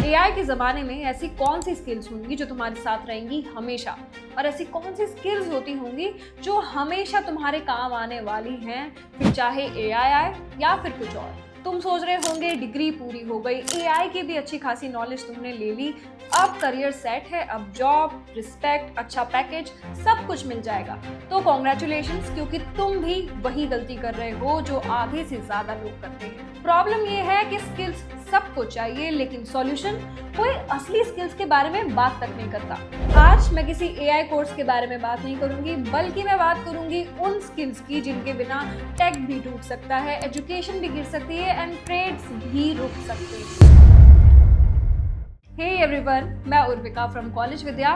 AI के ज़माने में ऐसी कौन सी स्किल्स होंगी जो तुम्हारे साथ रहेंगी हमेशा, और ऐसी कौन सी स्किल्स होती होंगी जो हमेशा तुम्हारे काम आने वाली हैं, फिर चाहे एआई आए या फिर कुछ और। तुम सोच रहे होंगे डिग्री पूरी हो गई, एआई की भी अच्छी खासी नॉलेज तुमने ले ली, अब करियर सेट है, अब जॉब, रिस्पेक्ट, अच्छा पैकेज, सब कुछ मिल जाएगा। तो कॉन्ग्रेचुलेशंस, क्योंकि तुम भी वही गलती कर रहे हो जो आधे से ज्यादा लोग करते हैं। प्रॉब्लम ये है कि स्किल्स सबको चाहिए, लेकिन सॉल्यूशन कोई असली स्किल्स के बारे में बात तक नहीं करता। आज मैं किसी एआई कोर्स के बारे में बात नहीं करूंगी, बल्कि मैं बात करूंगी उन स्किल्स की जिनके बिना टेक भी टूट सकता है, एजुकेशन भी गिर सकती है एंड ट्रेड्स भी रुक सकते हैं। हे एवरीवन, मैं उर्विका फ्रॉम कॉलेज विद्या।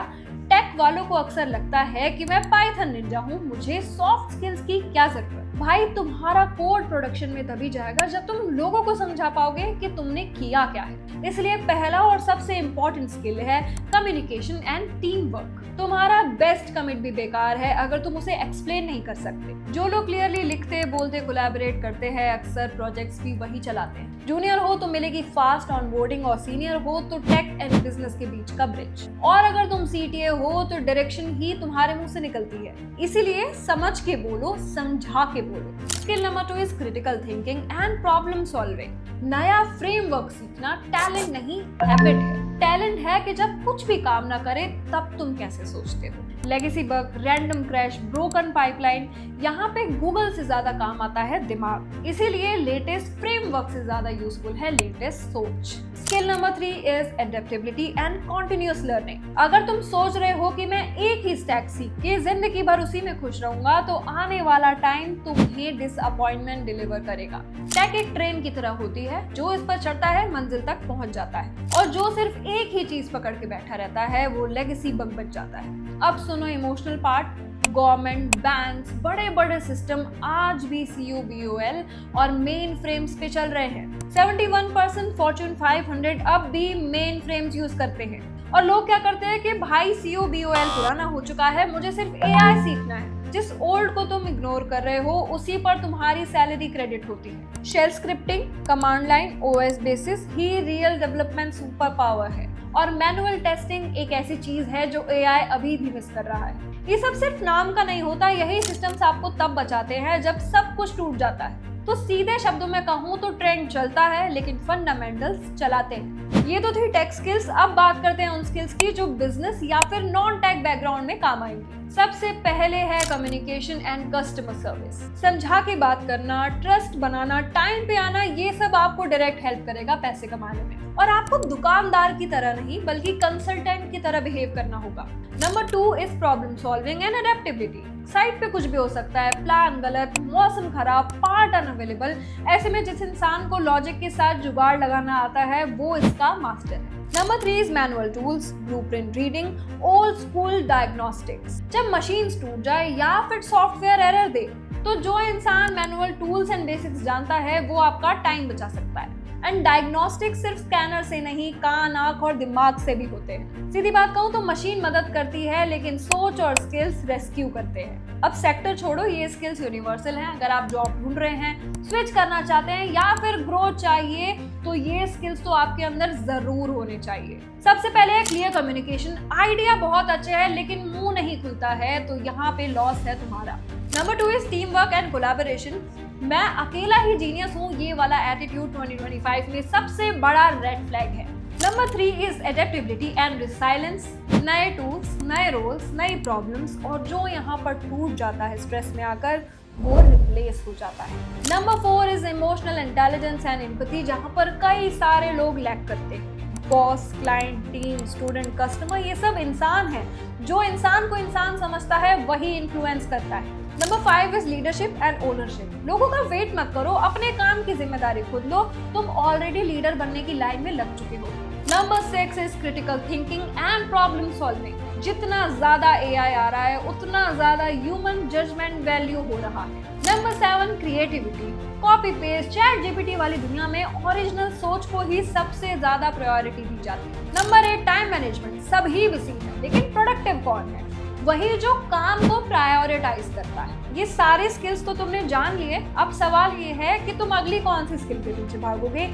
टेक वालों को अक्सर लगता है कि मैं पाइथन निंजा हूँ, मुझे सॉफ्ट स्किल्स की क्या जरूरत। भाई, तुम्हारा कोड प्रोडक्शन में तभी जाएगा जब तुम लोगों को समझा पाओगे कि तुमने किया क्या है। इसलिए पहला और सबसे इम्पोर्टेंट स्किल है कम्युनिकेशन एंड टीम वर्क। तुम्हारा बेस्ट कमिट भी बेकार है अगर तुम उसे एक्सप्लेन नहीं कर सकते। जो लोग क्लियरली लिखते, बोलते, कोलैबोरेट करते हैं, अक्सर प्रोजेक्ट्स भी वही चलाते हैं। जूनियर हो तो मिलेगी फास्ट ऑनबोर्डिंग, और सीनियर हो तो टेक एंड बिजनेस के बीच का ब्रिज। और अगर तुम सीटीए हो तो डायरेक्शन ही तुम्हारे मुंह से निकलती है। इसीलिए समझ के बोलो, समझा के बोलो। Skill number 2 is critical thinking and problem solving. नया फ्रेमवर्क सीखना टैलेंट नहीं, हैबिट है। टैलेंट है कि जब कुछ भी काम ना करे तब तुम कैसे सोचते हो। Legacy bug, random crash, broken pipeline, यहाँ पे गूगल से ज्यादा काम आता है दिमाग। इसीलिए लेटेस्ट फ्रेमवर्क से ज्यादा यूजफुल है लेटेस्ट सोच। Skill number 3 is adaptability and continuous learning. अगर तुम सोच रहे हो कि मैं एक ही स्टैक सीख के जिंदगी भर उसी में खुश रहूंगा, तो आने वाला टाइम तुम्हें डिसअपॉइंटमेंट डिलीवर करेगा। स्टैक एक ट्रेन की तरह होती है, जो इस पर चढ़ता है मंजिल तक पहुंच जाता है, और जो सिर्फ एक ही चीज पकड़ के बैठा रहता है वो लेगेसी बग बच जाता है। अब सुनो इमोशनल पार्ट। गवर्नमेंट, बैंक्स, बड़े बड़े सिस्टम आज भी COBOL और मेन फ्रेम्स पे चल रहे हैं। 71% फॉर्च्यून 500 अब भी मेन फ्रेम्स यूज करते हैं। और लोग क्या करते हैं कि भाई COBOL पुराना हो चुका है, मुझे सिर्फ AI सीखना है। जिस ओल्ड को तुम इग्नोर कर रहे हो उसी पर तुम्हारी सैलरी क्रेडिट होती है। Shell scripting, command line, OS basis ही रियल डेवलपमेंट सुपर पावर है। और मैनुअल टेस्टिंग एक ऐसी चीज है जो AI अभी भी मिस कर रहा है। ये सब सिर्फ नाम का नहीं होता, यही सिस्टम्स आपको तब बचाते हैं जब सब कुछ टूट जाता है। तो सीधे शब्दों में कहूँ तो ट्रेंड चलता है लेकिन फंडामेंटल्स चलाते हैं। ये तो थी टेक स्किल्स। अब बात करते हैं उन स्किल्स की जो बिजनेस या फिर नॉन टेक बैकग्राउंड में काम आएंगी। सबसे पहले है कम्युनिकेशन एंड कस्टमर सर्विस। समझा के बात करना, ट्रस्ट बनाना, टाइम पे आना, ये सब आपको डायरेक्ट हेल्प करेगा पैसे कमाने में। और आपको दुकानदार की तरह नहीं बल्कि कंसल्टेंट की तरह बिहेव करना होगा। Number 2 is problem solving and adaptability. Site पे कुछ भी हो सकता है, प्लान गलत, मौसम खराब, पार्ट अनअवेलेबल। ऐसे में जिस इंसान को लॉजिक के साथ जुगाड़ लगाना आता है वो इसका मास्टर है। Number 3 is manual tools, blueprint reading, old school diagnostics. जब मशीन्स टूट जाए या फिर सॉफ्टवेयर एरर दे, तो जो इंसान मैनुअल टूल्स एंड बेसिक्स जानता है वो आपका टाइम बचा सकता है। एंड डायग्नोस्टिक सिर्फ स्कैनर से नहीं, कान, आंख और दिमाग से भी होते हैं। सीधी बात कहूँ तो मशीन मदद करती है लेकिन सोच और स्किल्स रेस्क्यू करते हैं। अब सेक्टर छोड़ो, ये स्किल्स यूनिवर्सल हैं। अगर आप जॉब ढूंढ रहे हैं, स्विच करना चाहते हैं या फिर ग्रोथ चाहिए, तो ये स्किल्स तो आपके अंदर जरूर होने चाहिए। सबसे पहले है क्लियर कम्युनिकेशन। आइडिया बहुत अच्छे है लेकिन मुंह नहीं खुलता है तो यहाँ पे लॉस है तुम्हारा। Number 2 is team work and collaboration. मैं अकेला ही जीनियस हूँ, ये वाला एटीट्यूड 2025 में सबसे बड़ा रेड फ्लैग है। Number 3 is adaptability and resilience. नए टूल्स, नए रोल्स, नई प्रॉब्लम्स, और जो यहाँ पर टूट जाता है स्ट्रेस में आकर, वो रिप्लेस हो जाता है। Number 4 is emotional intelligence and empathy, जहाँ पर कई सारे लोग लैक करते हैं। Boss, client, team, student, customer, ये सब इंसान है। जो इंसान को इंसान समझता है वही इन्फ्लुएंस करता है। Number 5 is leadership and ownership. लोगों का वेट मत करो, अपने काम की जिम्मेदारी खुद लो। तुम ऑलरेडी लीडर बनने की लाइन में लग चुके हो। Number 6 is critical thinking and problem solving. जितना ज्यादा AI आ रहा है उतना ज्यादा ह्यूमन जजमेंट वैल्यू हो रहा है। Number 7 creativity. Copy paste, chat GPT वाली दुनिया में ओरिजिनल सोच को ही सबसे ज्यादा प्रायोरिटी दी जाती है। Number 8 time management. सभी बिजी हैं लेकिन प्रोडक्टिव कौन है? वही जो काम को प्रायोरिटाइज करता है। ये सारे स्किल्स तो तुमने जान लिए, अब सवाल ये है कि तुम अगली कौन सी स्किल के पीछे भागोगे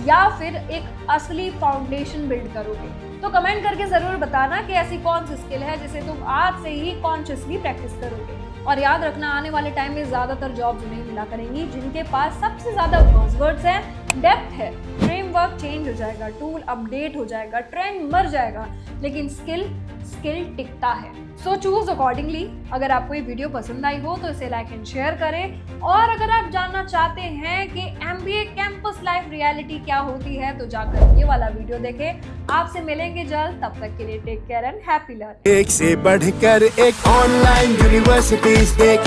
या फिर एक असली फाउंडेशन बिल्ड करोगे। तो कमेंट करके जरूर बताना कि ऐसी कौन सी स्किल है जिसे तुम आज से ही कॉन्शियसली प्रैक्टिस करोगे। और याद रखना, आने वाले टाइम में ज्यादातर जॉब्स नहीं मिला करेंगी जिनके पास सबसे ज्यादा बज़वर्ड्स हैं, डेप्थ है। फ्रेमवर्क चेंज हो जाएगा, टूल अपडेट हो जाएगा, ट्रेंड मर जाएगा, लेकिन स्किल टिकता है। So choose accordingly. अगर आपको ये वीडियो पसंद आई हो तो इसे लाइक एंड शेयर करें, और अगर आप जानना चाहते हैं कि MBA कैंपस लाइफ रियलिटी क्या होती है तो जाकर ये वाला वीडियो देखें। आपसे मिलेंगे जल्द, तब तक के लिए take care and happy learning. एक से बढ़कर एक ऑनलाइन यूनिवर्सिटीज देख